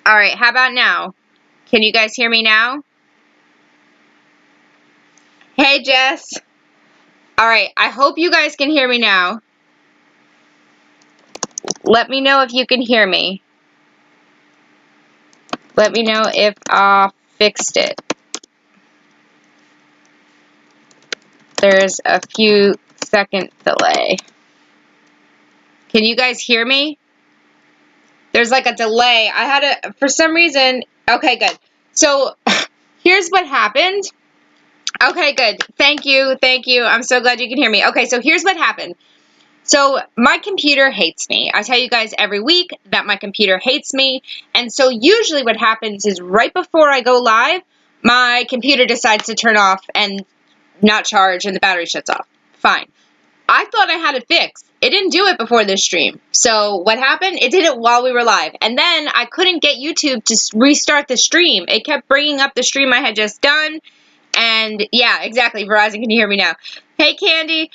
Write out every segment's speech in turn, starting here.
All right, how about now? Can you guys hear me now? Hey, Jess. All right, I hope you guys can hear me now. Let me know if you can hear me. Let me know if I fixed it. There's a few second delay. Can you guys hear me? There's like a delay. I had for some reason, okay, good. So here's what happened. Okay, good. Thank you. I'm so glad you can hear me. Okay, so here's what happened. So my computer hates me. I tell you guys every week that my computer hates me. And so usually what happens is right before I go live, my computer decides to turn off and not charge and the battery shuts off. Fine. I thought I had it fixed. It didn't do it before this stream. So what happened? It did it while we were live. And then I couldn't get YouTube to restart the stream. It kept bringing up the stream I had just done. And yeah, exactly. Verizon, can you hear me now? Hey, Candy.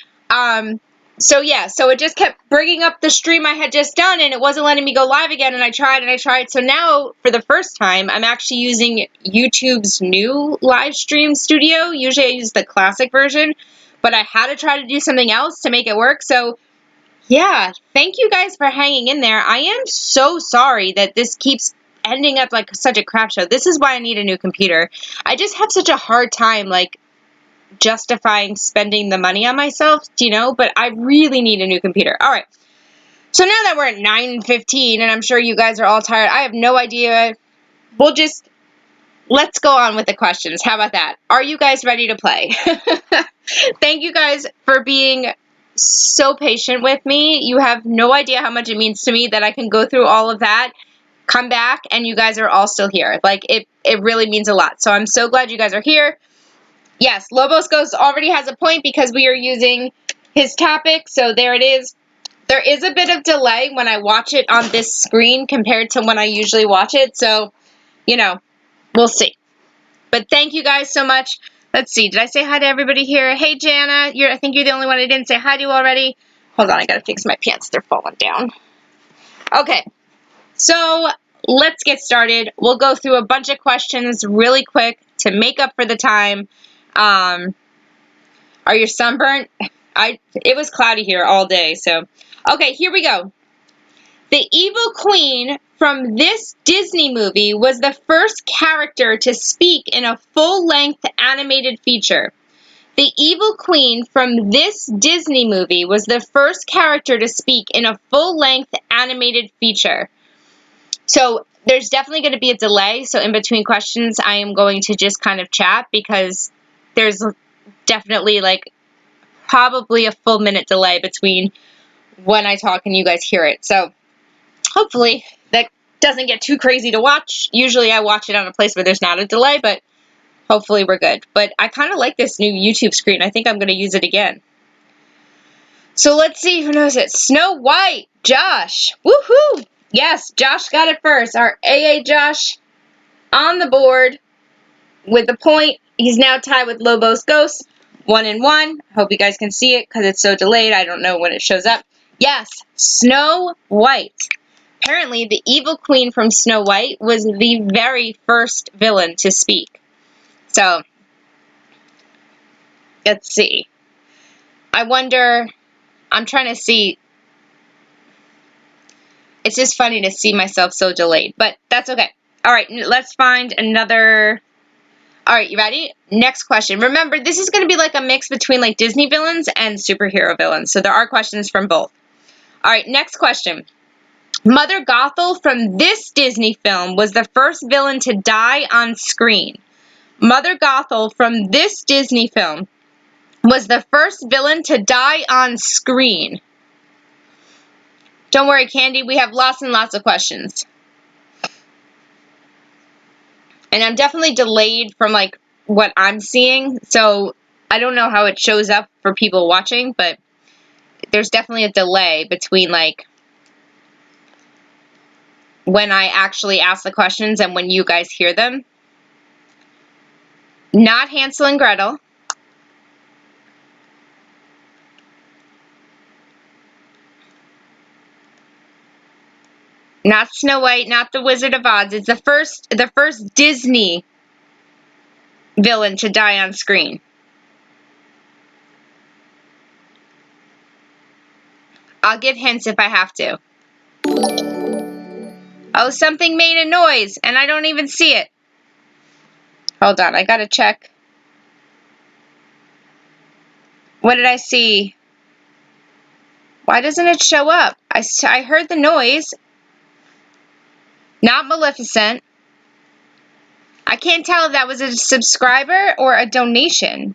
So yeah, so it just kept bringing up the stream I had just done, and it wasn't letting me go live again, and I tried. So now, for the first time, I'm actually using YouTube's new live stream studio. Usually I use the classic version, but I had to try to do something else to make it work. So yeah, thank you guys for hanging in there. I am so sorry that this keeps ending up like such a crap show. This is why I need a new computer. I just have such a hard time, like, justifying spending the money on myself, but I really need a new computer. All right. So now that we're at 9:15 and I'm sure you guys are all tired, I have no idea. Let's go on with the questions. How about that? Are you guys ready to play? Thank you guys for being so patient with me. You have no idea how much it means to me that I can go through all of that, come back, and you guys are all still here. Like, it really means a lot. So I'm so glad you guys are here. Yes, Lobos Ghost already has a point because we are using his topic, so there it is. There is a bit of delay when I watch it on this screen compared to when I usually watch it, so, we'll see. But thank you guys so much. Let's see, did I say hi to everybody here? Hey, Jana, I think you're the only one I didn't say hi to already. Hold on, I gotta fix my pants. They're falling down. Okay, so let's get started. We'll go through a bunch of questions really quick to make up for the time. Are you sunburnt? It was cloudy here all day, so. Okay, here we go. The evil queen from this Disney movie was the first character to speak in a full-length animated feature. The evil queen from this Disney movie was the first character to speak in a full-length animated feature. So there's definitely going to be a delay, so in between questions I am going to just kind of chat because there's definitely probably a full minute delay between when I talk and you guys hear it. So hopefully that doesn't get too crazy to watch. Usually I watch it on a place where there's not a delay, but hopefully we're good. But I kind of like this new YouTube screen. I think I'm going to use it again. So let's see who knows it. Snow White, Josh. Woohoo! Yes, Josh got it first. Our AA Josh on the board with the point. He's now tied with Lobos Ghost. 1 and 1. Hope you guys can see it because it's so delayed. I don't know when it shows up. Yes, Snow White. Apparently, the evil queen from Snow White was the very first villain to speak. So, let's see. I wonder, I'm trying to see. It's just funny to see myself so delayed, but that's okay. All right, let's find another. All right, you ready? Next question. Remember, this is going to be like a mix between like Disney villains and superhero villains. So there are questions from both. All right, next question. Mother Gothel from this Disney film was the first villain to die on screen. Mother Gothel from this Disney film was the first villain to die on screen. Don't worry, Candy. We have lots and lots of questions. And I'm definitely delayed from like what I'm seeing, so I don't know how it shows up for people watching, but there's definitely a delay between like when I actually ask the questions and when you guys hear them. Not Hansel and Gretel. Not Snow White, not the Wizard of Oz. It's the first Disney villain to die on screen. I'll give hints if I have to. Oh, something made a noise, and I don't even see it. Hold on, I gotta check. What did I see? Why doesn't it show up? I heard the noise. Not Maleficent. I can't tell if that was a subscriber or a donation.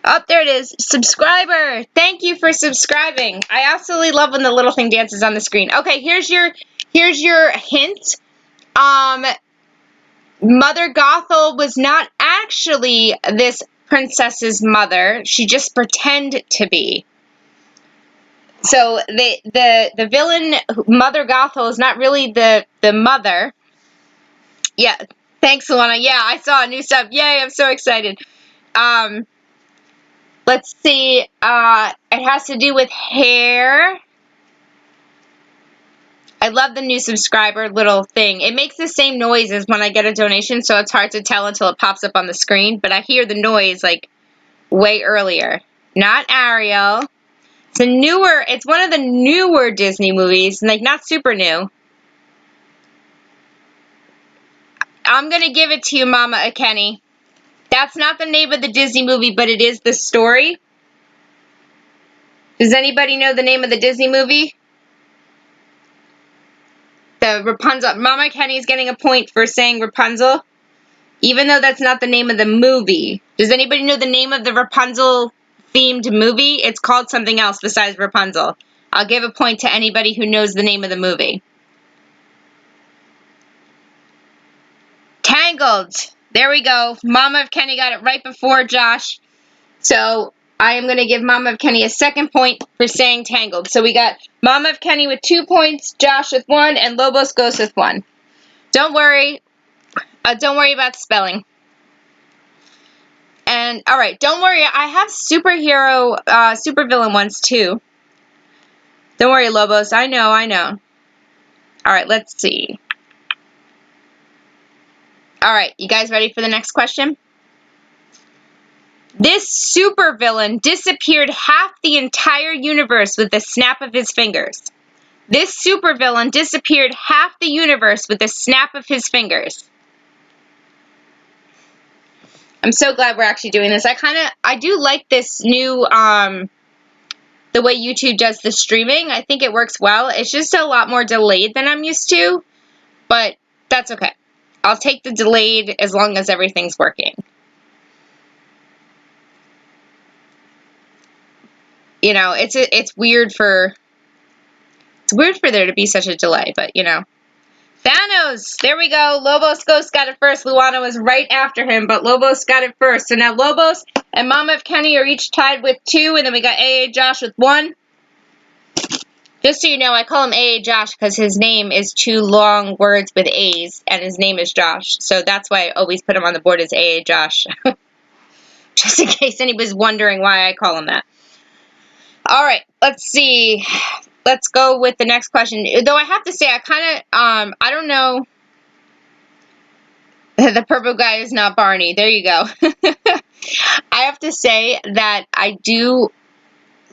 Oh, there it is. Subscriber. Thank you for subscribing. I absolutely love when the little thing dances on the screen. Okay, here's your hint. Mother Gothel was not actually this princess's mother. She just pretended to be. So the villain Mother Gothel is not really the mother. Yeah. Thanks, Alana. Yeah, I saw a new sub. Yay, I'm so excited. Let's see. It has to do with hair. I love the new subscriber little thing. It makes the same noise as when I get a donation, so it's hard to tell until it pops up on the screen, but I hear the noise like way earlier. Not Ariel. It's one of the newer Disney movies, like not super new. I'm going to give it to you, Mama Kenny. That's not the name of the Disney movie, but it is the story. Does anybody know the name of the Disney movie? The Rapunzel. Mama Kenny's getting a point for saying Rapunzel, even though that's not the name of the movie. Does anybody know the name of the Rapunzel-themed movie? It's called something else besides Rapunzel. I'll give a point to anybody who knows the name of the movie. Tangled. There we go. Mama of Kenny got it right before Josh. So I am going to give Mama of Kenny a second point for saying Tangled. So we got Mama of Kenny with 2 points, Josh with 1, and Lobos goes with 1. Don't worry. Don't worry about spelling. And, alright, don't worry. I have supervillain ones too. Don't worry, Lobos. I know. Alright, let's see. Alright, you guys ready for the next question? This supervillain disappeared half the entire universe with the snap of his fingers. This supervillain disappeared half the universe with the snap of his fingers. I'm so glad we're actually doing this. I do like this new, the way YouTube does the streaming. I think it works well. It's just a lot more delayed than I'm used to, but that's okay. I'll take the delayed as long as everything's working. You know, it's weird for there to be such a delay, but you know. Thanos! There we go. Lobos Ghost got it first. Luana was right after him, but Lobos got it first. So now Lobos and Mama of Kenny are each tied with 2, and then we got AA Josh with 1. Just so you know, I call him AA Josh because his name is 2 long words with A's, and his name is Josh. So that's why I always put him on the board as AA Josh. Just in case anybody's wondering why I call him that. Alright, let's see. Let's go with the next question. Though I have to say, I don't know. The purple guy is not Barney. There you go. I have to say that I do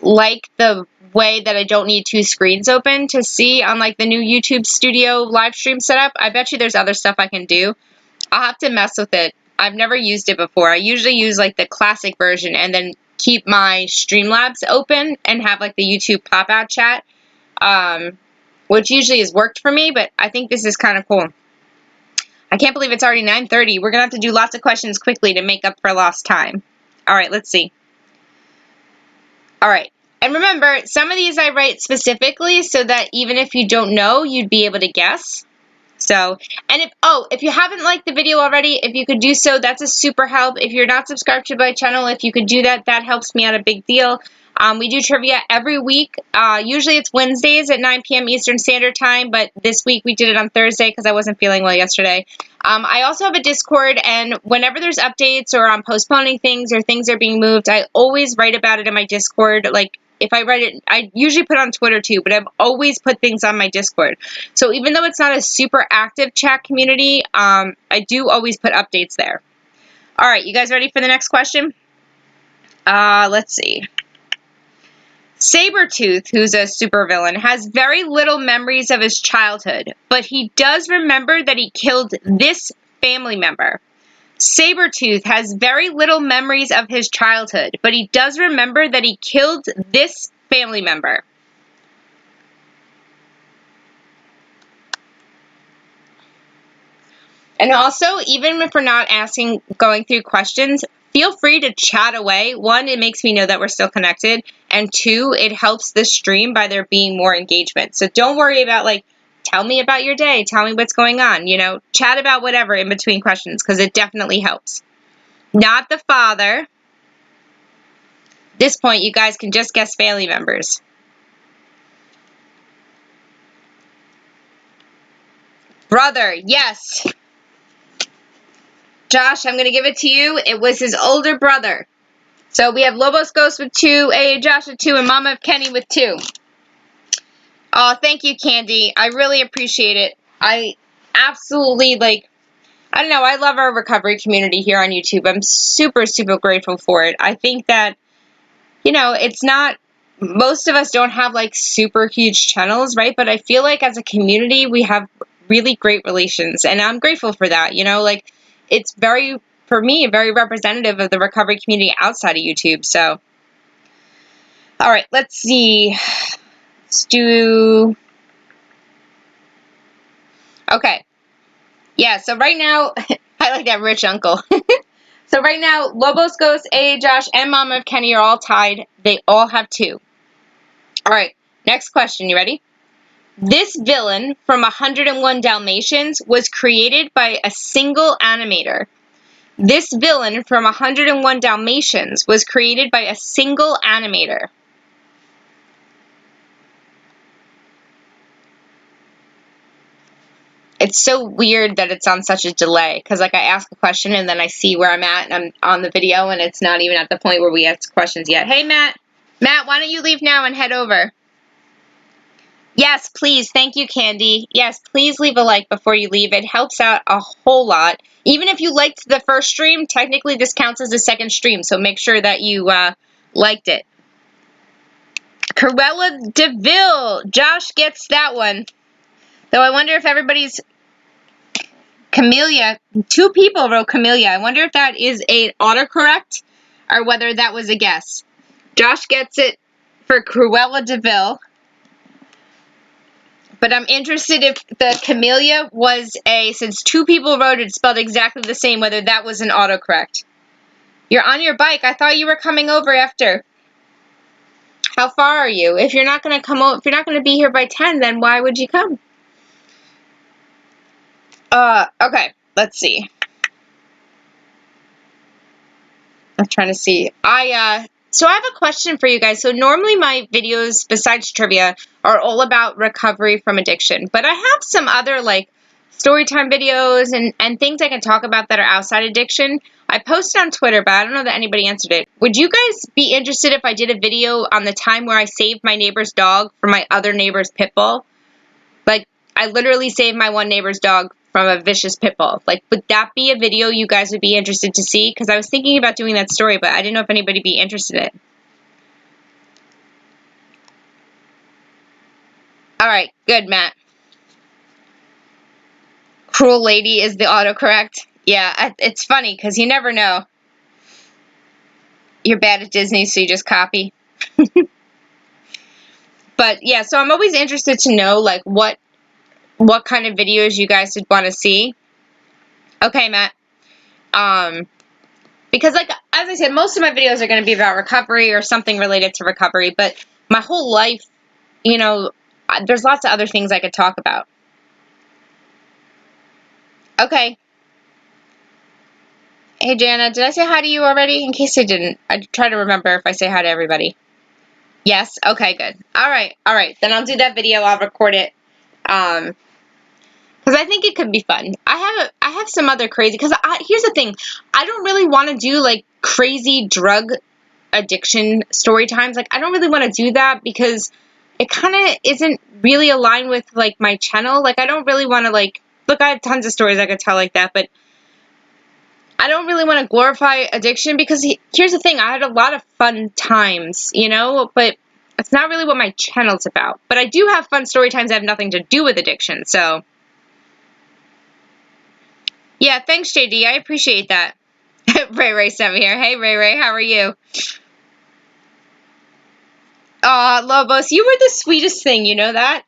like the way that I don't need 2 screens open to see on like the new YouTube studio live stream setup. I bet you there's other stuff I can do. I'll have to mess with it. I've never used it before. I usually use like the classic version and then keep my Streamlabs open and have like the YouTube pop-out chat, which usually has worked for me, but I think this is kind of cool. I can't believe it's already 9:30. We're going to have to do lots of questions quickly to make up for lost time. All right, let's see. All right. And remember, some of these I write specifically so that even if you don't know, you'd be able to guess. So, and if you haven't liked the video already, if you could do so, that's a super help. If you're not subscribed to my channel, if you could do that, that helps me out a big deal. We do trivia every week. Usually it's Wednesdays at 9 p.m. Eastern Standard Time, but this week we did it on Thursday because I wasn't feeling well yesterday. I also have a Discord, and whenever there's updates or I'm postponing things or things are being moved, I always write about it in my Discord, like if I write it, I usually put it on Twitter too, but I've always put things on my Discord. So even though it's not a super active chat community, I do always put updates there. All right, you guys ready for the next question? Let's see. Sabretooth, who's a supervillain, has very little memories of his childhood, but he does remember that he killed this family member. Sabretooth has very little memories of his childhood, but he does remember that he killed this family member. And also, even if we're not going through questions, feel free to chat away. One, it makes me know that we're still connected. And two, it helps the stream by there being more engagement. So don't worry about, like, tell me about your day. Tell me what's going on. You know, chat about whatever in between questions, because it definitely helps. Not the father. At this point, you guys can just guess family members. Brother, yes. Josh, I'm going to give it to you. It was his older brother. So we have Lobos Ghost with 2, Josh with 2, and Mama of Kenny with 2. Oh, thank you, Candy. I really appreciate it. I absolutely, like, I don't know, I love our recovery community here on YouTube. I'm super, super grateful for it. I think that, you know, it's not, most of us don't have, like, super huge channels, right? But I feel like as a community, we have really great relations, and I'm grateful for that, you know? Like, it's very, for me, very representative of the recovery community outside of YouTube, so. All right, let's see. Let's do... Okay. Yeah, so right now, I like that rich uncle. So right now, Lobos Ghost, Josh, and Mama of Kenny are all tied. They all have 2. All right, next question. You ready? This villain from 101 Dalmatians was created by a single animator. This villain from 101 Dalmatians was created by a single animator. It's so weird that it's on such a delay, because, like, I ask a question and then I see where I'm at and I'm on the video and it's not even at the point where we ask questions yet. Hey, Matt. Matt, why don't you leave now and head over? Yes, please. Thank you, Candy. Yes, please leave a like before you leave. It helps out a whole lot. Even if you liked the first stream, technically this counts as a second stream, so make sure that you liked it. Cruella DeVille. Josh gets that one. Though I wonder if everybody's... Camellia. 2 people wrote Camellia. I wonder if that is an autocorrect or whether that was a guess. Josh gets it for Cruella DeVille. But I'm interested if the Camellia was since 2 people wrote it spelled exactly the same, whether that was an autocorrect. You're on your bike. I thought you were coming over after. How far are you? If you're not going to come over, if you're not going to be here by 10, then why would you come? Okay, let's see. I'm trying to see. So I have a question for you guys. So normally my videos, besides trivia, are all about recovery from addiction. But I have some other, like, storytime videos and things I can talk about that are outside addiction. I posted on Twitter, but I don't know that anybody answered it. Would you guys be interested if I did a video on the time where I saved my neighbor's dog from my other neighbor's pit bull? Like, I literally saved my one neighbor's dog from a vicious pit bull. Like, would that be a video you guys would be interested to see? Because I was thinking about doing that story, but I didn't know if anybody would be interested in it. All right, good, Matt. Cruel Lady is the autocorrect. Yeah, it's funny because you never know. You're bad at Disney, so you just copy. But yeah, so I'm always interested to know, like, what kind of videos you guys would want to see. Okay, Matt. Because, like, as I said, most of my videos are going to be about recovery or something related to recovery, but my whole life, you know, there's lots of other things I could talk about. Okay. Hey, Jana, did I say hi to you already? In case I didn't, I try to remember if I say hi to everybody. Yes? Okay, good. All right. Then I'll do that video. I'll record it. Because I think it could be fun. I have some other crazy... Because here's the thing. I don't really want to do, like, crazy drug addiction story times. Like, I don't really want to do that because it kind of isn't really aligned with, like, my channel. Like, I don't really want to, like, look, I have tons of stories I could tell like that, but I don't really want to glorify addiction because here's the thing. I had a lot of fun times, you know, but it's not really what my channel's about. But I do have fun story times that have nothing to do with addiction, so. Yeah, thanks, JD. I appreciate that. Ray Ray sent me here. Hey, Ray Ray, how are you? Aw, Lobos, you were the sweetest thing, you know that?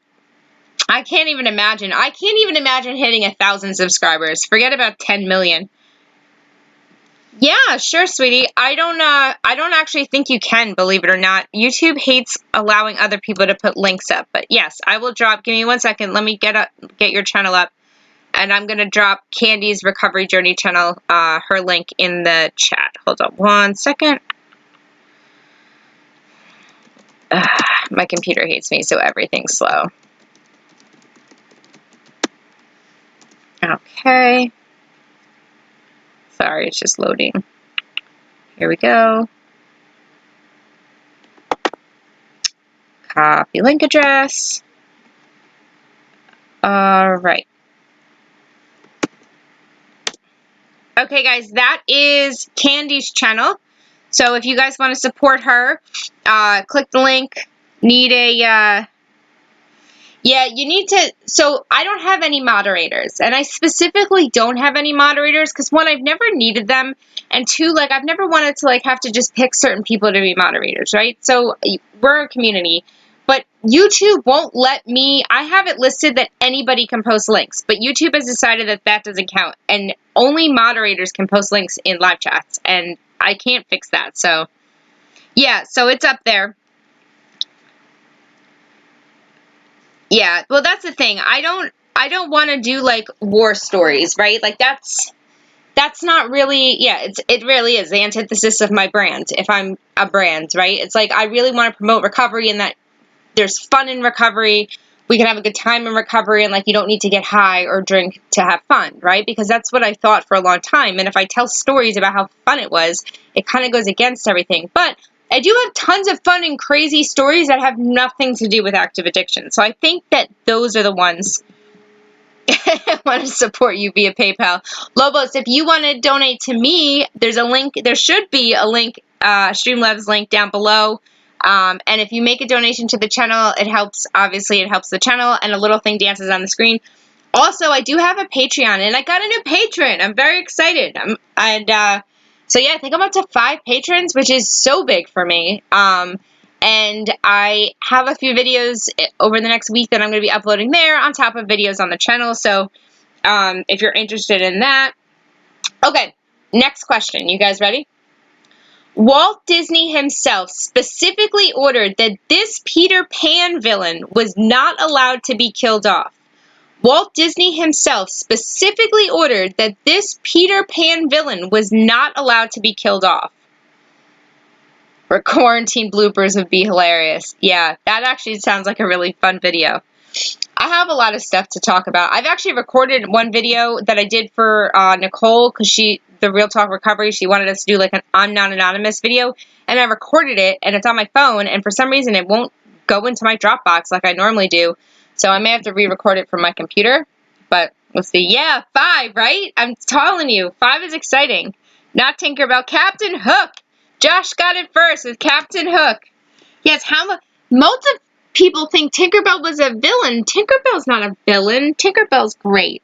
I can't even imagine. I can't even imagine hitting 1,000 subscribers. Forget about 10 million. Yeah, sure, sweetie. I don't actually think you can, believe it or not. YouTube hates allowing other people to put links up. But yes, I will drop. Give me 1 second. Let me get your channel up. And I'm going to drop Candy's Recovery Journey channel, her link in the chat. Hold on 1 second. My computer hates me, so everything's slow. Okay. Sorry, it's just loading. Here we go. Copy link address. All right. Okay, guys, that is Candy's channel. So if you guys want to support her, click the link. Yeah, you need to, so I don't have any moderators, and I specifically don't have any moderators because, one, I've never needed them, and two, like, I've never wanted to, like, have to just pick certain people to be moderators, right? So we're a community, but YouTube won't let me, I have it listed that anybody can post links, but YouTube has decided that that doesn't count, and only moderators can post links in live chats, and I can't fix that, so, yeah, so it's up there. Yeah, well, that's the thing. I don't want to do, like, war stories, right? Like, that's not really, yeah, it really is the antithesis of my brand, if I'm a brand, right? It's like, I really want to promote recovery and that there's fun in recovery. We can have a good time in recovery, and, like, you don't need to get high or drink to have fun, right? Because that's what I thought for a long time. And if I tell stories about how fun it was, it kind of goes against everything. But I do have tons of fun and crazy stories that have nothing to do with active addiction. So I think that those are the ones I want to support you via PayPal. Lobos, if you want to donate to me, there's a link. There should be a link, Streamlabs link down below. And if you make a donation to the channel, it helps. Obviously, it helps the channel, and a little thing dances on the screen. Also, I do have a Patreon, and I got a new patron. I'm very excited. So yeah, I think I'm up to 5 patrons, which is so big for me. And I have a few videos over the next week that I'm going to be uploading there on top of videos on the channel. So if you're interested in that. Okay, next question. You guys ready? Walt Disney himself specifically ordered that this Peter Pan villain was not allowed to be killed off. Walt Disney himself specifically ordered that this Peter Pan villain was not allowed to be killed off. Or quarantine bloopers would be hilarious. Yeah, that actually sounds like a really fun video. I have a lot of stuff to talk about. I've actually recorded one video that I did for Nicole, because the Real Talk Recovery, she wanted us to do like an I'm Not Anonymous video, and I recorded it, and it's on my phone, and for some reason it won't go into my Dropbox like I normally do, so I may have to re-record it from my computer, but we'll see. Yeah, 5, right? I'm telling you, 5 is exciting. Not Tinkerbell, Captain Hook! Josh got it first with Captain Hook. Yes, most of people think Tinkerbell was a villain. Tinkerbell's not a villain. Tinkerbell's great.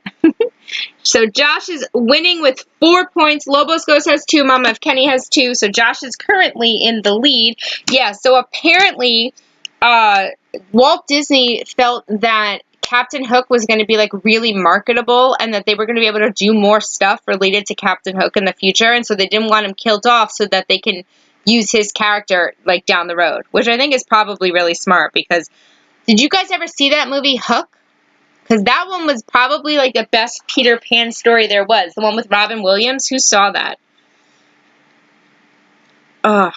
So Josh is winning with 4 points. Lobos Ghost has 2. Mama of Kenny has 2. So Josh is currently in the lead. Yeah, so apparently Walt Disney felt that Captain Hook was going to be like really marketable, and that they were going to be able to do more stuff related to Captain Hook in the future, and so they didn't want him killed off so that they can use his character like down the road, which I think is probably really smart. Because did you guys ever see that movie Hook? Because that one was probably like the best Peter Pan story there was, the one with Robin Williams. Who saw that? Ugh.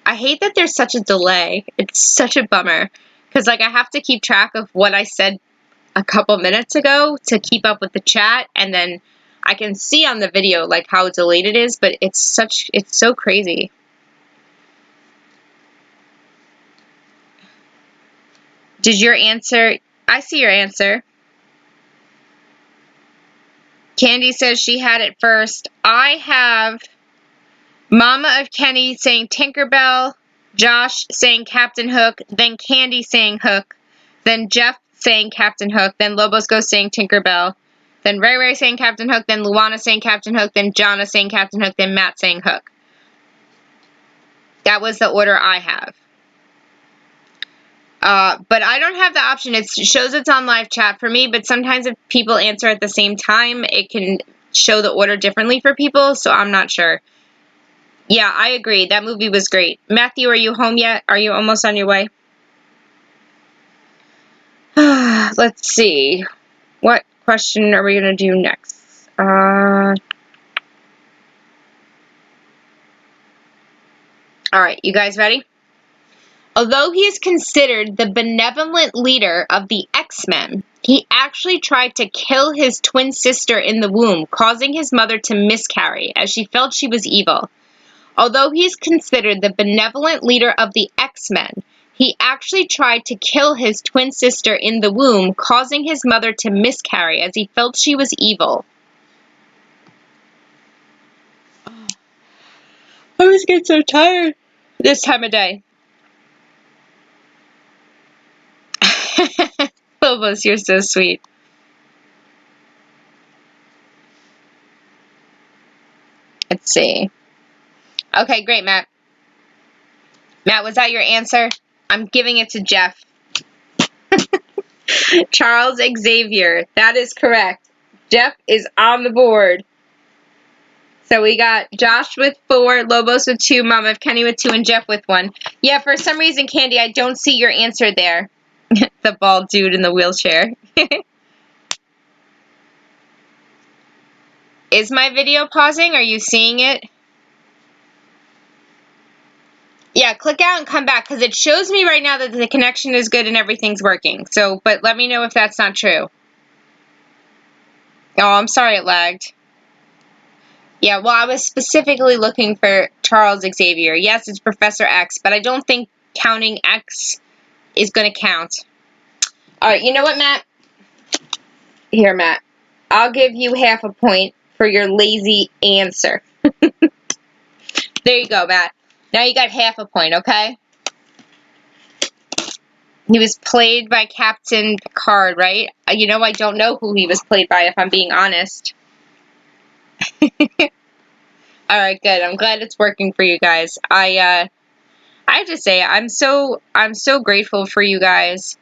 I hate that there's such a delay. It's such a bummer. Because, like, I have to keep track of what I said a couple minutes ago to keep up with the chat. And then I can see on the video, like, how delayed it is. But it's so crazy. Did your answer... I see your answer. Candy says she had it first. I have Mama of Kenny saying Tinkerbell, Josh saying Captain Hook, then Candy saying Hook, then Jeff saying Captain Hook, then Lobos Go saying Tinkerbell, then Ray Ray saying Captain Hook, then Luana saying Captain Hook, then Jonna saying Captain Hook, then Matt saying Hook. That was the order I have. But I don't have the option. It shows it's on live chat for me, but sometimes if people answer at the same time, it can show the order differently for people, so I'm not sure. Yeah, I agree. That movie was great. Matthew, are you home yet? Are you almost on your way? Let's see. What question are we going to do next? All right, you guys ready? Although he is considered the benevolent leader of the X-Men, he actually tried to kill his twin sister in the womb, causing his mother to miscarry, as she felt she was evil. Although he is considered the benevolent leader of the X-Men, he actually tried to kill his twin sister in the womb, causing his mother to miscarry, as he felt she was evil. I always get so tired this time of day. Lobos, you're so sweet. Let's see. Okay, great, Matt. Matt, was that your answer? I'm giving it to Jeff. Charles Xavier. That is correct. Jeff is on the board. So we got Josh with 4, Lobos with 2, Mama of Kenny with 2, and Jeff with 1. Yeah, for some reason, Candy, I don't see your answer there. The bald dude in the wheelchair. Is my video pausing? Are you seeing it? Yeah, click out and come back, because it shows me right now that the connection is good and everything's working. So, but let me know if that's not true. Oh, I'm sorry it lagged. Yeah, well, I was specifically looking for Charles Xavier. Yes, it's Professor X, but I don't think counting X is going to count. All right, you know what, Matt? Here, Matt. I'll give you half a point for your lazy answer. There you go, Matt. Now you got half a point, okay? He was played by Captain Picard, right? You know, I don't know who he was played by, if I'm being honest. All right, good. I'm glad it's working for you guys. I have to say, I'm so grateful for you guys.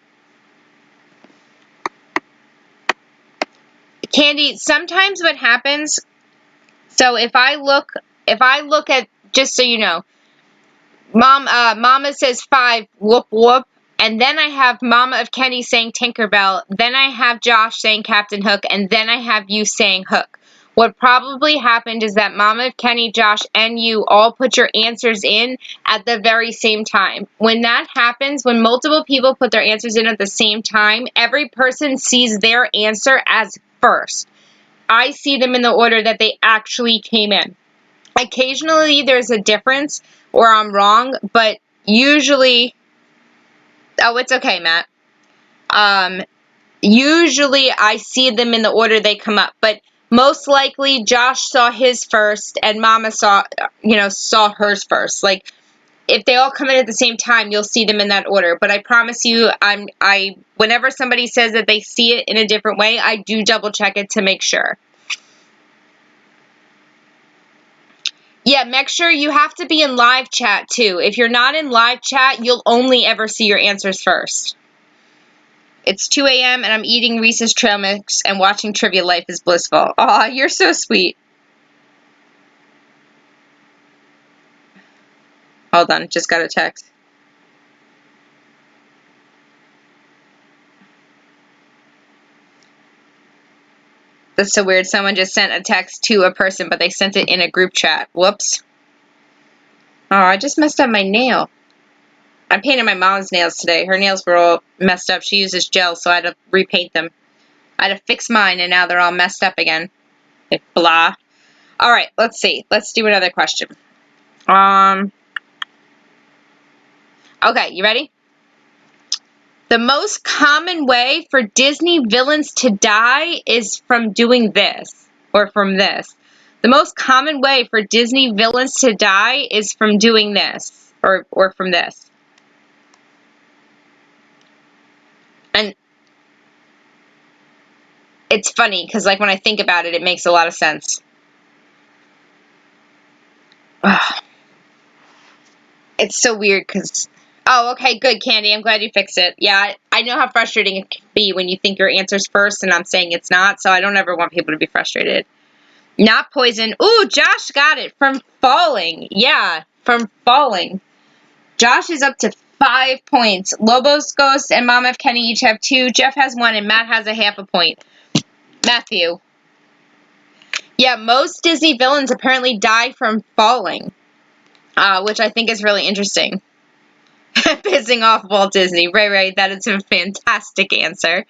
Candy, sometimes what happens, so if I look at, just so you know, Mama says 5, whoop whoop, and then I have Mama of Kenny saying Tinkerbell, then I have Josh saying Captain Hook, and then I have you saying Hook. What probably happened is that Mama of Kenny, Josh, and you all put your answers in at the very same time. When that happens, when multiple people put their answers in at the same time, every person sees their answer as first. I see them in the order that they actually came in. Occasionally, there's a difference, or I'm wrong, but usually... Oh, it's okay, Matt. Usually, I see them in the order they come up, but most likely, Josh saw his first, and Mama saw hers first. Like, if they all come in at the same time, you'll see them in that order. But I promise you, whenever somebody says that they see it in a different way, I do double check it to make sure. Yeah, make sure you have to be in live chat, too. If you're not in live chat, you'll only ever see your answers first. It's 2 a.m. and I'm eating Reese's Trail Mix and watching Trivia. Life is blissful. Aw, you're so sweet. Hold on, just got a text. That's so weird. Someone just sent a text to a person, but they sent it in a group chat. Whoops. Oh, I just messed up my nail. I painted my mom's nails today. Her nails were all messed up. She uses gel, so I had to repaint them. I had to fix mine, and now they're all messed up again. Blah. All right, let's see. Let's do another question. Okay, you ready? The most common way for Disney villains to die is from doing this, or from this. The most common way for Disney villains to die is from doing this, or from this. And it's funny, because like when I think about it, it makes a lot of sense. Ugh. It's so weird, because... Oh, okay, good, Candy. I'm glad you fixed it. Yeah, I know how frustrating it can be when you think your answer's first and I'm saying it's not, so I don't ever want people to be frustrated. Not poison. Ooh, Josh got it. From falling. Yeah, from falling. Josh is up to 5 points. Lobos, Ghost, and Mom F. Kenny each have 2. Jeff has 1, and Matt has a half a point. Matthew. Yeah, most Disney villains apparently die from falling, which I think is really interesting. Pissing off Walt Disney. Right. That is a fantastic answer.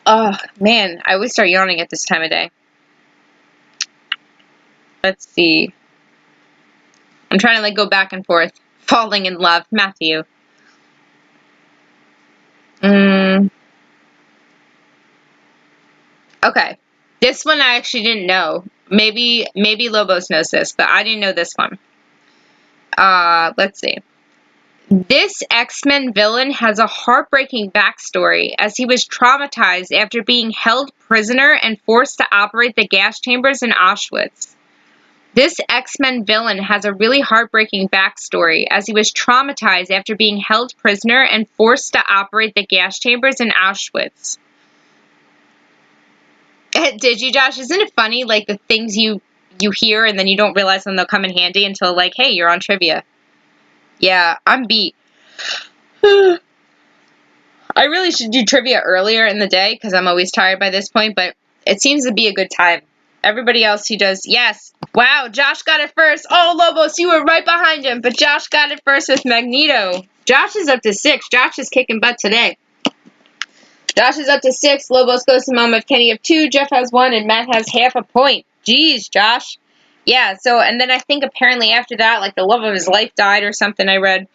Oh, man. I always start yawning at this time of day. Let's see. I'm trying to, like, go back and forth. Falling in love. Matthew. Okay. This one I actually didn't know. Maybe Lobos knows this, but I didn't know this one. Let's see. This X-Men villain has a heartbreaking backstory, as he was traumatized after being held prisoner and forced to operate the gas chambers in Auschwitz. This X-Men villain has a really heartbreaking backstory, as he was traumatized after being held prisoner and forced to operate the gas chambers in Auschwitz. Did you, Josh? Isn't it funny, like, the things you hear and then you don't realize when they'll come in handy until, like, hey, you're on trivia. Yeah, I'm beat. I really should do trivia earlier in the day because I'm always tired by this point, but it seems to be a good time. Everybody else who does, yes. Wow, Josh got it first. Oh, Lobos, you were right behind him, but Josh got it first with Magneto. Josh is up to 6. Josh is kicking butt today. Josh is up to 6. Lobos goes to Mom of Kenny of 2. Jeff has 1, and Matt has half a point. Jeez, Josh. Yeah, so, and then I think apparently after that, like, the love of his life died or something I read.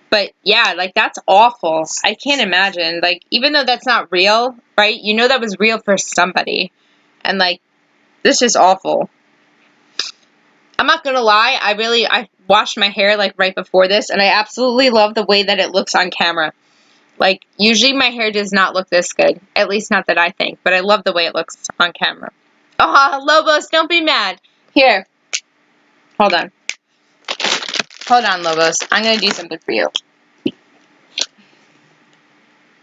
But, yeah, like, that's awful. I can't imagine. Like, even though that's not real, right? You know that was real for somebody. And, like, this is awful. I'm not gonna lie. I washed my hair, like, right before this, and I absolutely love the way that it looks on camera. Like, usually my hair does not look this good. At least not that I think. But I love the way it looks on camera. Oh, Lobos, don't be mad. Here. Hold on. Hold on, Lobos. I'm going to do something for you.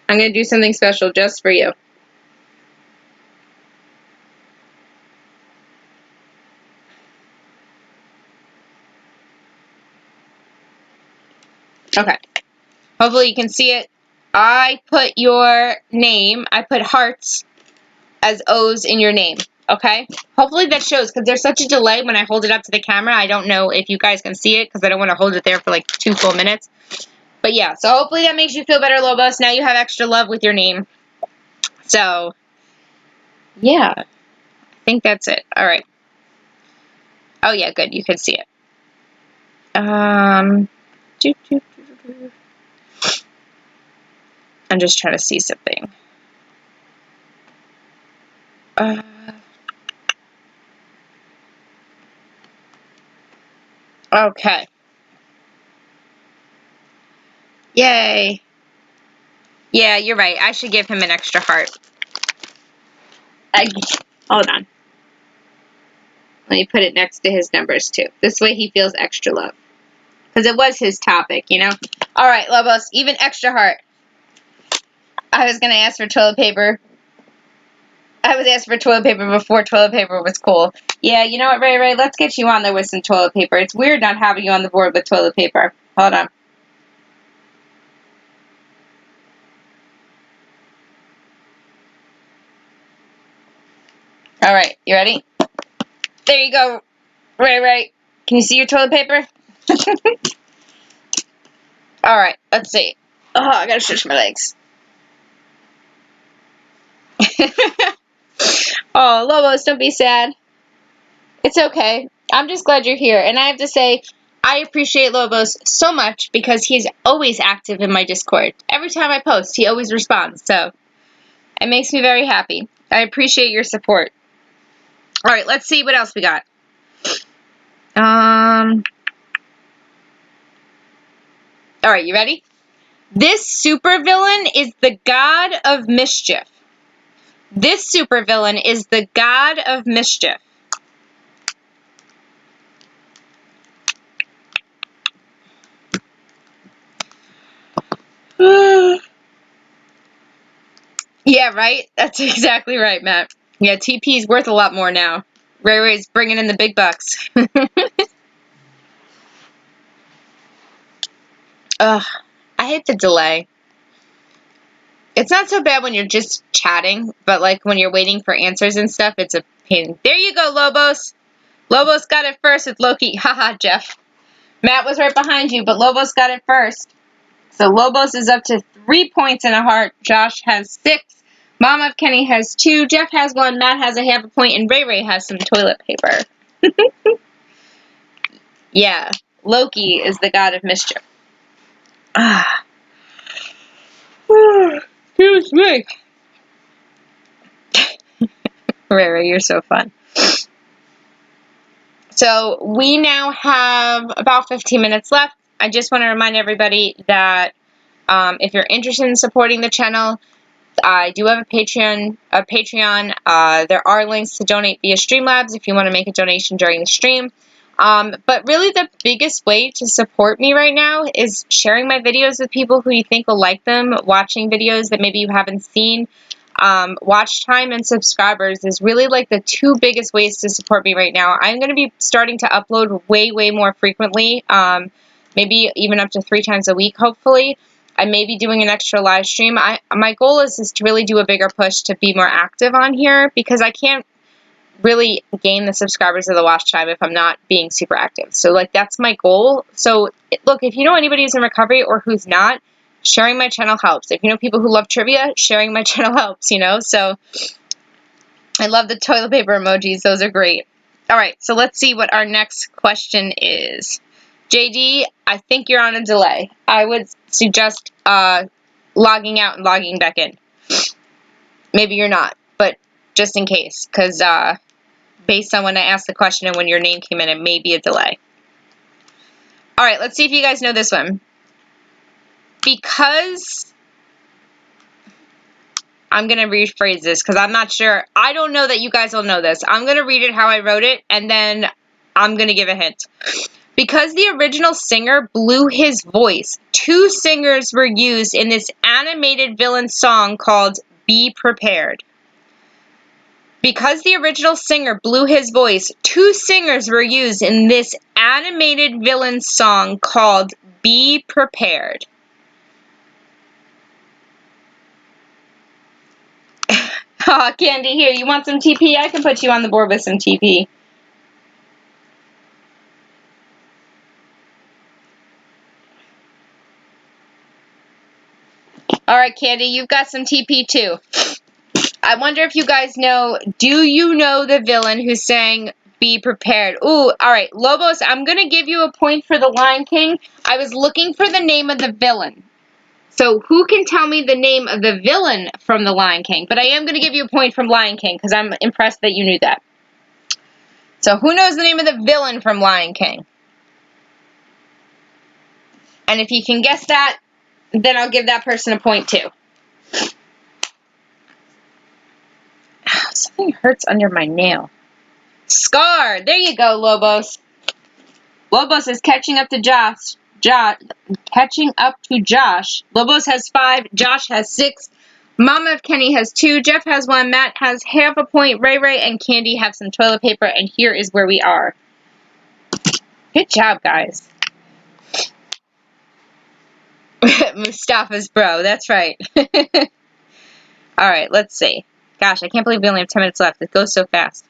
I'm going to do something special just for you. Okay. Hopefully you can see it. I put your name, I put hearts as O's in your name. Okay? Hopefully that shows, because there's such a delay when I hold it up to the camera. I don't know if you guys can see it, because I don't want to hold it there for like 2 full minutes. But yeah, so hopefully that makes you feel better, Lobos. Now you have extra love with your name. So, yeah. I think that's it. Alright. Oh yeah, good. You can see it. I'm just trying to see something. Okay. Yay. Yeah, you're right. I should give him an extra heart. Hold on. Let me put it next to his numbers, too. This way he feels extra love. Because it was his topic, you know? Alright, Lobos, even extra heart. I was going to ask for toilet paper. I was asked for toilet paper before toilet paper was cool. Yeah, you know what, Ray? Let's get you on there with some toilet paper. It's weird not having you on the board with toilet paper. Hold on. Alright, you ready? There you go, Ray. Can you see your toilet paper? Alright, let's see. Oh, I gotta stretch my legs. Oh, Lobos, don't be sad. It's okay. I'm just glad you're here. And I have to say, I appreciate Lobos so much because he's always active in my Discord. Every time I post, he always responds. So it makes me very happy. I appreciate your support. All right, let's see what else we got. All right, you ready? This supervillain is the god of mischief. This supervillain is the god of mischief. Yeah, right? That's exactly right, Matt. Yeah, TP is worth a lot more now. Ray Ray's bringing in the big bucks. Ugh, I hate the delay. It's not so bad when you're just chatting, but like when you're waiting for answers and stuff, it's a pain. There you go, Lobos. Lobos got it first with Loki. Haha, Jeff. Matt was right behind you, but Lobos got it first. So Lobos is up to 3 points and a heart. Josh has 6. Mama of Kenny has 2. Jeff has 1. Matt has a half a point, and Ray Ray has some toilet paper. Yeah, Loki is the god of mischief. Ah. Excuse me. Ray Ray, you're so fun. So we now have about 15 minutes left. I just want to remind everybody that if you're interested in supporting the channel, I do have a Patreon. There are links to donate via Streamlabs if you want to make a donation during the stream. But really the biggest way to support me right now is sharing my videos with people who you think will like them, watching videos that maybe you haven't seen. Watch time and subscribers is really like the 2 biggest ways to support me right now. I'm going to be starting to upload way, way more frequently, maybe even up to 3 times a week, hopefully. I may be doing an extra live stream. My goal is to really do a bigger push to be more active on here because I can't really gain the subscribers or the watch time if I'm not being super active. So, like, that's my goal. So, look, if you know anybody who's in recovery or who's not, sharing my channel helps. If you know people who love trivia, sharing my channel helps, you know? So, I love the toilet paper emojis. Those are great. All right, so let's see what our next question is. JD, I think you're on a delay. I would suggest logging out and logging back in. Maybe you're not, but just in case, because based on when I asked the question and when your name came in, it may be a delay. All right, let's see if you guys know this one. Because I'm going to rephrase this because I'm not sure. I don't know that you guys will know this. I'm going to read it how I wrote it, and then I'm going to give a hint. Because the original singer blew his voice, 2 singers were used in this animated villain song called Be Prepared. Because the original singer blew his voice, 2 singers were used in this animated villain song called Be Prepared. Aw, Candy, here, you want some TP? I can put you on the board with some TP. Alright, Candy, you've got some TP too. I wonder if you guys know, do you know the villain who sang Be Prepared? Ooh, alright, Lobos, I'm going to give you a point for the Lion King. I was looking for the name of the villain. So who can tell me the name of the villain from the Lion King? But I am going to give you a point from Lion King because I'm impressed that you knew that. So who knows the name of the villain from Lion King? And if you can guess that, then I'll give that person a point too. Ow, something hurts under my nail. Scar! There you go, Lobos. Lobos is catching up to Josh. Lobos has 5. Josh has 6. Mama of Kenny has 2. Jeff has 1. Matt has half a point. Ray Ray and Candy have some toilet paper. And here is where we are. Good job, guys. Mustafa's bro. That's right. All right, let's see. Gosh, I can't believe we only have 10 minutes left. It goes so fast.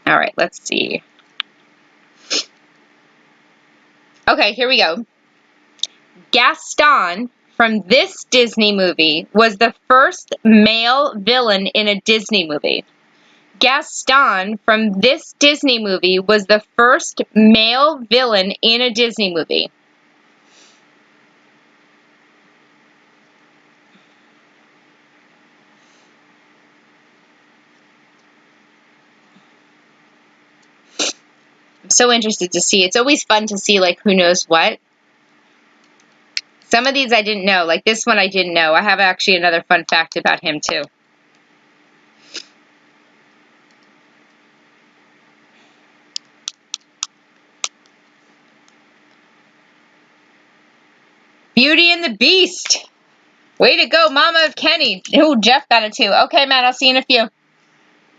All right, let's see. Okay, here we go. Gaston from this Disney movie was the first male villain in a Disney movie. Gaston from this Disney movie was the first male villain in a Disney movie? I'm so interested to see. It's always fun to see, like, who knows what. Some of these I didn't know. Like, this one I didn't know. I have actually another fun fact about him, too. Beauty and the Beast. Way to go, Mama of Kenny. Oh, Jeff got it, too. Okay, Matt, I'll see you in a few.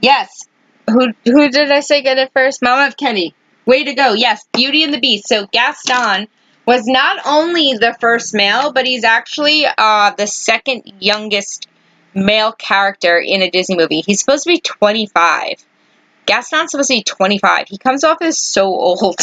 Yes. Who did I say get it first? Mama of Kenny. Way to go. Yes, Beauty and the Beast. So Gaston was not only the first male, but he's actually the second youngest male character in a Disney movie. He's supposed to be 25. Gaston's supposed to be 25. He comes off as so old.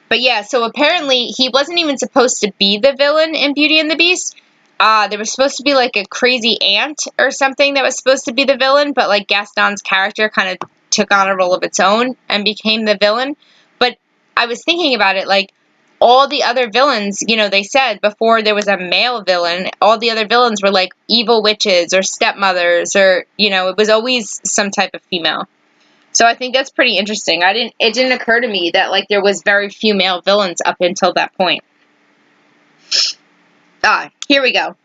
But yeah, so apparently he wasn't even supposed to be the villain in Beauty and the Beast. There was supposed to be like a crazy ant or something that was supposed to be the villain, but like Gaston's character kind of took on a role of its own and became the villain. But I was thinking about it, like all the other villains, you know, they said before there was a male villain, all the other villains were like evil witches or stepmothers or, you know, it was always some type of female. So I think that's pretty interesting. It didn't occur to me that like there was very few male villains up until that point. Here we go.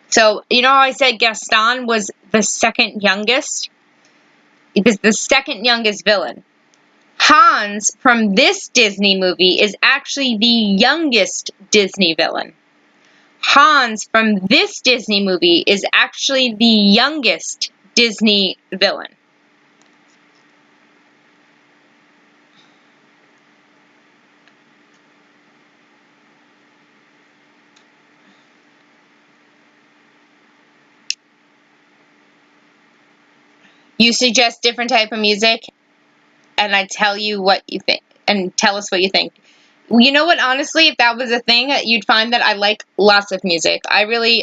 So, you know how I said Gaston was the second youngest? It was the second youngest villain. Hans from this Disney movie is actually the youngest Disney villain. Hans from this Disney movie is actually the youngest Disney villain. You suggest different type of music, and I tell you what you think, and tell us what you think. You know what, honestly, if that was a thing, you'd find that I like lots of music. I really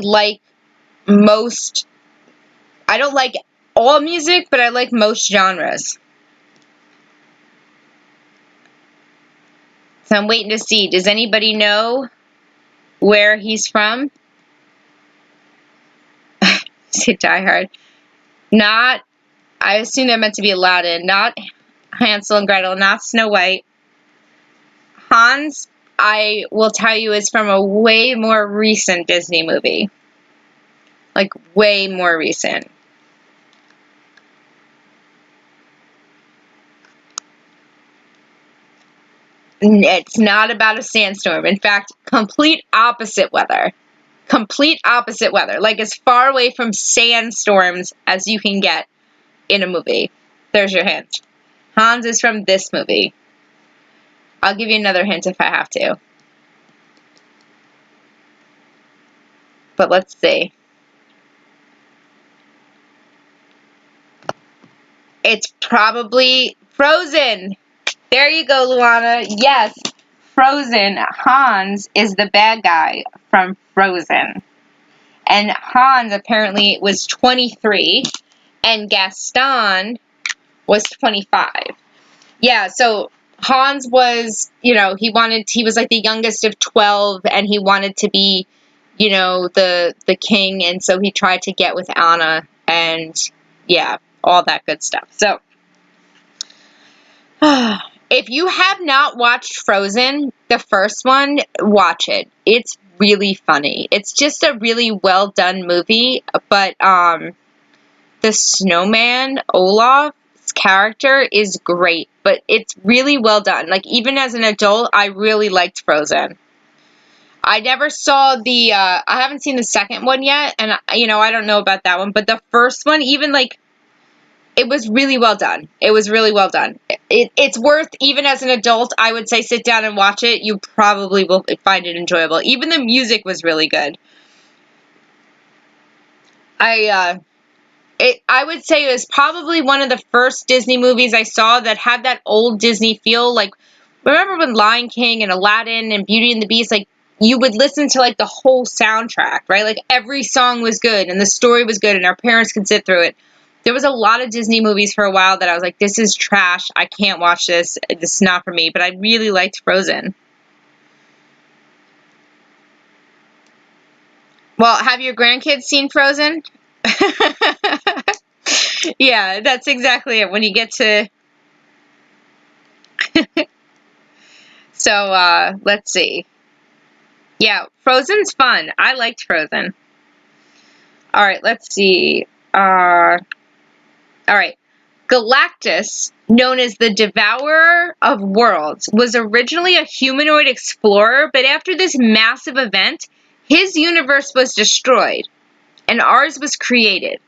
like most, I don't like all music, but I like most genres. So I'm waiting to see, does anybody know where he's from? Say Die Hard. Not, I assume they're meant to be Aladdin, not Hansel and Gretel, not Snow White. Hans, I will tell you, is from a way more recent Disney movie. Like, way more recent. It's not about a sandstorm. In fact, complete opposite weather. Complete opposite weather. Like, as far away from sandstorms as you can get in a movie. There's your hint. Hans is from this movie. I'll give you another hint if I have to. But let's see. It's probably Frozen. There you go, Luana. Yes, Frozen. Hans is the bad guy from Frozen. And Hans apparently was 23, and Gaston was 25. Yeah, so Hans was, you know, he was like the youngest of 12, and he wanted to be, you know, the king, and so he tried to get with Anna, and yeah, all that good stuff. So, if you have not watched Frozen, the first one, watch it. It's really funny. It's just a really well done movie, but the snowman, Olaf's character, is great, but it's really well done. Like, even as an adult, I really liked Frozen. I never saw I haven't seen the second one yet, and, you know, I don't know about that one, but the first one, even, like, it was really well done. It was really well done. It's worth, even as an adult, I would say sit down and watch it. You probably will find it enjoyable. Even the music was really good. I would say it was probably one of the first Disney movies I saw that had that old Disney feel. Like, remember when Lion King and Aladdin and Beauty and the Beast, like, you would listen to, like, the whole soundtrack, right? Like, every song was good, and the story was good, and our parents could sit through it. There was a lot of Disney movies for a while that I was like, this is trash. I can't watch this. This is not for me. But I really liked Frozen. Well, have your grandkids seen Frozen? Yeah, that's exactly it. When you get to... So, let's see. Yeah, Frozen's fun. I liked Frozen. All right, let's see. All right. Galactus, known as the Devourer of Worlds, was originally a humanoid explorer, but after this massive event, his universe was destroyed, and ours was created.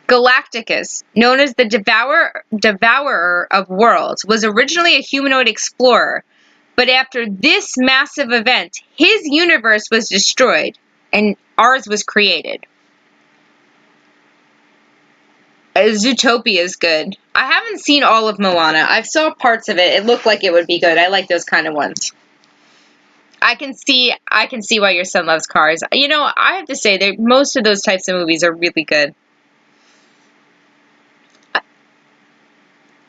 Galacticus, known as the Devourer of Worlds, was originally a humanoid explorer, but after this massive event, his universe was destroyed, and ours was created. Zootopia is good. I haven't seen all of Moana. I've saw parts of it. It looked like it would be good. I like those kind of ones. I can see why your son loves Cars. You know, I have to say that most of those types of movies are really good.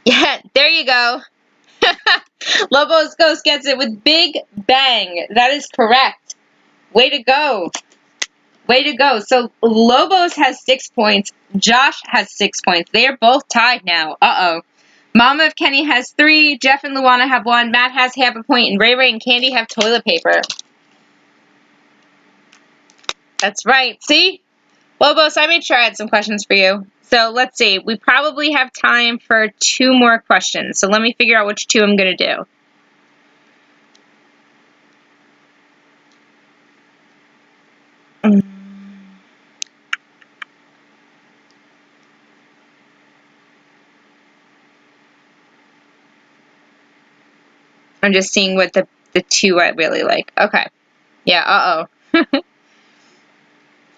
Yeah, there you go. Lobo's Ghost gets it with Big Bang. That is correct. Way to go. Way to go. So Lobos has 6 points. Josh has 6 points. They are both tied now. Uh-oh. Mama of Kenny has 3. Jeff and Luana have 1. Matt has half a point. And Ray Ray and Candy have toilet paper. That's right. See? Lobos, I made sure I had some questions for you. So let's see. We probably have time for 2 more questions. So let me figure out which 2 I'm going to do. I'm just seeing what the 2 I really like. Okay. Yeah, uh-oh.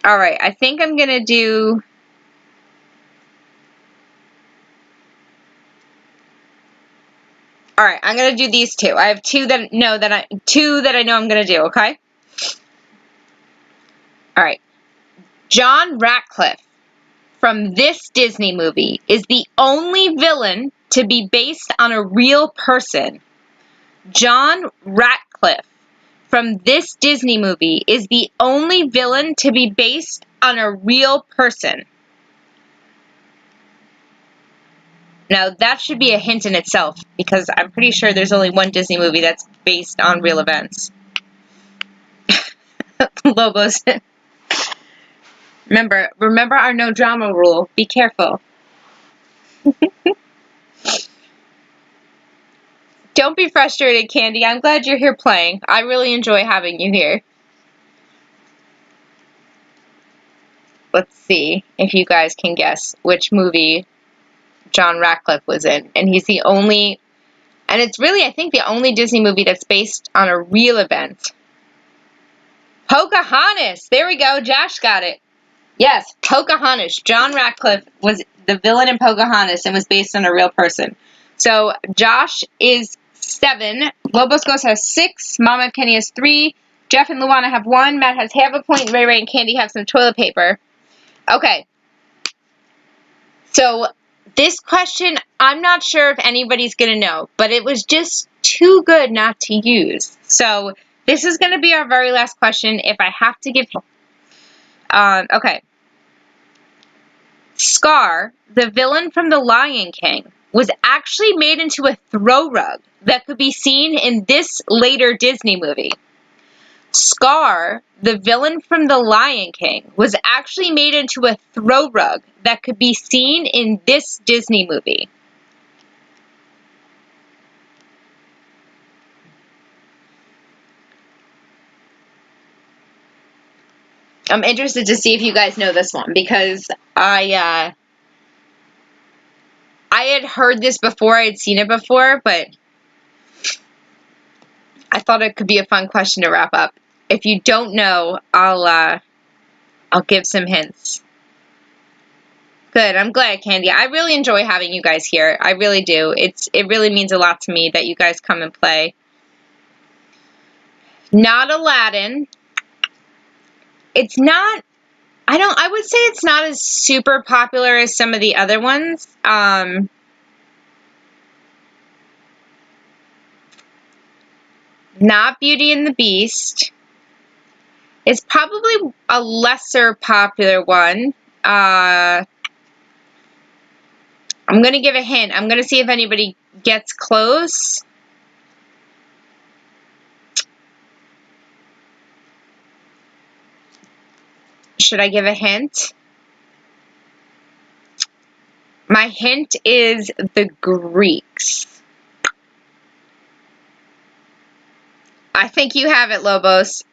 All right, I think I'm going to do... All right, I'm going to do these 2. I have 2 that I know I'm going to do, okay? All right. John Ratcliffe from this Disney movie is the only villain to be based on a real person. John Ratcliffe from this Disney movie is the only villain to be based on a real person. Now, that should be a hint in itself, because I'm pretty sure there's only one Disney movie that's based on real events. Lobos. Remember our no drama rule. Be careful. Don't be frustrated, Candy. I'm glad you're here playing. I really enjoy having you here. Let's see if you guys can guess which movie John Ratcliffe was in. And he's the only... And it's really, I think, the only Disney movie that's based on a real event. Pocahontas! There we go. Josh got it. Yes, Pocahontas. John Ratcliffe was the villain in Pocahontas and was based on a real person. So, Josh is 7. Lobos Ghost has 6. Mama of Kenny has 3. Jeff and Luana have 1. Matt has half a point. Ray Ray and Candy have some toilet paper. Okay. So, this question, I'm not sure if anybody's going to know, but it was just too good not to use. So, this is going to be our very last question if I have to give... okay. Scar, the villain from The Lion King, was actually made into a throw rug that could be seen in this later Disney movie. Scar, the villain from The Lion King, was actually made into a throw rug that could be seen in this Disney movie. I'm interested to see if you guys know this one, because I had heard this before, I had seen it before, but I thought it could be a fun question to wrap up. If you don't know, I'll give some hints. Good, I'm glad, Candy. I really enjoy having you guys here. I really do. It really means a lot to me that you guys come and play. Not Alanon. It's not, I would say it's not as super popular as some of the other ones. Not Beauty and the Beast. It's probably a lesser popular one. I'm going to give a hint. I'm going to see if anybody gets close. Should I give a hint? My hint is the Greeks. I think you have it, Lobos.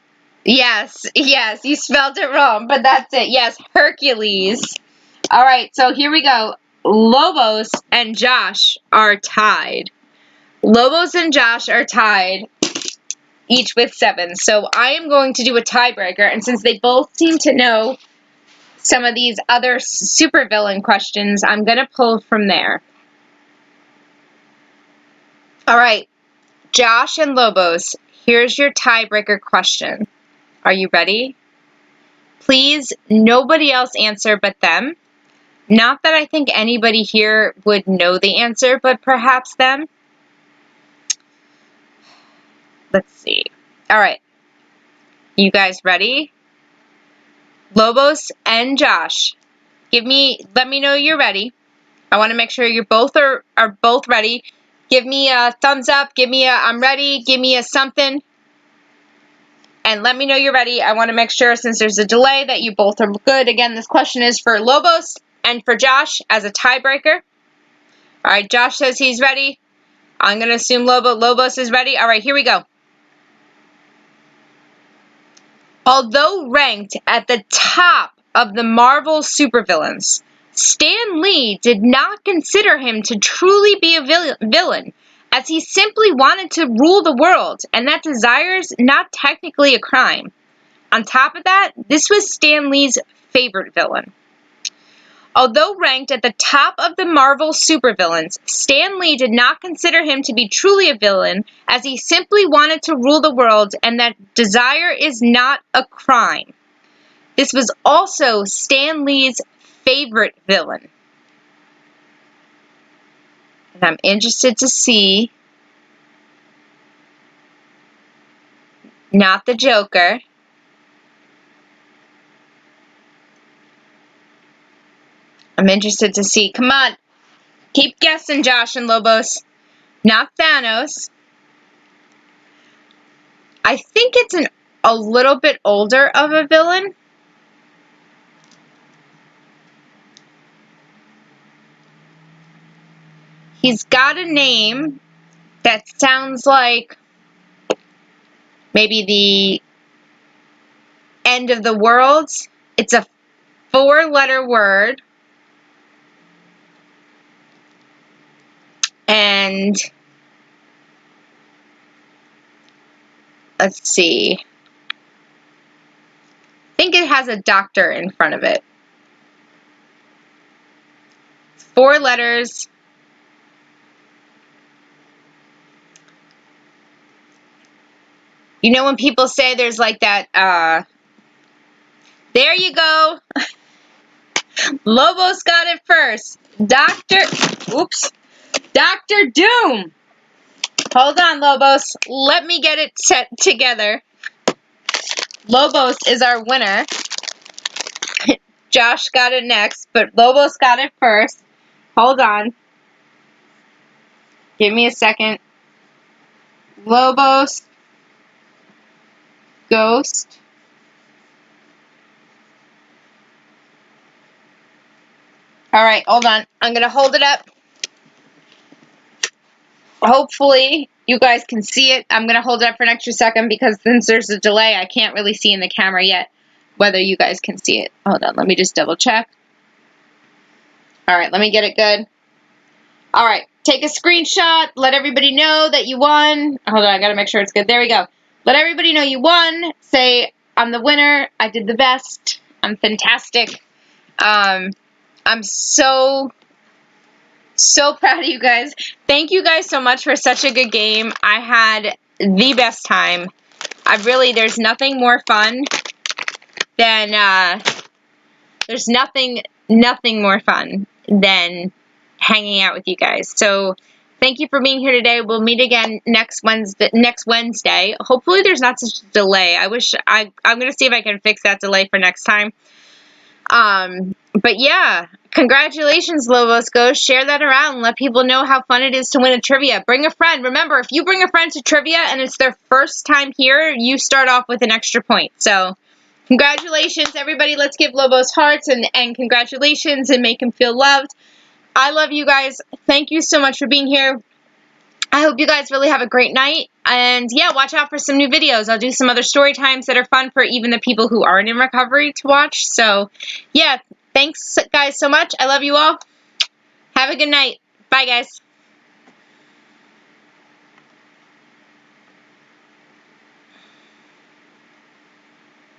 Yes, you spelled it wrong, but that's it. Yes, Hercules. All right, so here we go. Lobos and Josh are tied. Lobos and Josh are tied, each with 7. So I am going to do a tiebreaker, and since they both seem to know some of these other supervillain questions, I'm going to pull from there. All right, Josh and Lobos, here's your tiebreaker question. Are you ready? Please, nobody else answer but them. Not that I think anybody here would know the answer, but perhaps them. Let's see. All right. You guys ready? Lobos and Josh, let me know you're ready. I want to make sure you both are both ready. Give me a thumbs up. Give me a I'm ready. Give me a something. And let me know you're ready. I want to make sure, since there's a delay, that you both are good. Again, this question is for Lobos and for Josh as a tiebreaker. All right, Josh says he's ready. I'm going to assume Lobos is ready. All right, here we go. Although ranked at the top of the Marvel supervillains, Stan Lee did not consider him to truly be a villain, as he simply wanted to rule the world, and that desire is not technically a crime. On top of that, this was Stan Lee's favorite villain. Although ranked at the top of the Marvel supervillains, Stan Lee did not consider him to be truly a villain, as he simply wanted to rule the world, and that desire is not a crime. This was also Stan Lee's favorite villain. And I'm interested to see, not the Joker. I'm interested to see. Come on. Keep guessing, Josh and Lobos. Not Thanos. I think it's a little bit older of a villain. He's got a name that sounds like maybe the end of the world. It's a 4-letter word. And let's see. I think it has a doctor in front of it. 4 letters. You know when people say there's like that, there you go. Lobos got it first. Dr. Doom. Hold on, Lobos. Let me get it set together. Lobos is our winner. Josh got it next, but Lobos got it first. Hold on. Give me a second. Lobos. Ghost. Alright, hold on. I'm going to hold it up. Hopefully, you guys can see it. I'm going to hold it up for an extra second because since there's a delay, I can't really see in the camera yet whether you guys can see it. Hold on, let me just double check. Alright, let me get it good. Alright, take a screenshot. Let everybody know that you won. Hold on, I got to make sure it's good. There we go. Let everybody know you won. Say, I'm the winner. I did the best. I'm fantastic. I'm so proud of you guys. Thank you guys so much for such a good game. I had the best time. There's nothing more fun than, there's nothing more fun than hanging out with you guys. So thank you for being here today. We'll meet again next Wednesday. Hopefully there's not such a delay. I'm going to see if I can fix that delay for next time. But yeah, congratulations, Lobos. Go share that around. Let people know how fun it is to win a trivia. Bring a friend. Remember, if you bring a friend to trivia and it's their first time here, you start off with an extra point. So congratulations, everybody. Let's give Lobos hearts and congratulations and make him feel loved. I love you guys. Thank you so much for being here. I hope you guys really have a great night. And yeah, watch out for some new videos. I'll do some other story times that are fun for even the people who aren't in recovery to watch. So yeah, thanks guys so much. I love you all. Have a good night. Bye guys.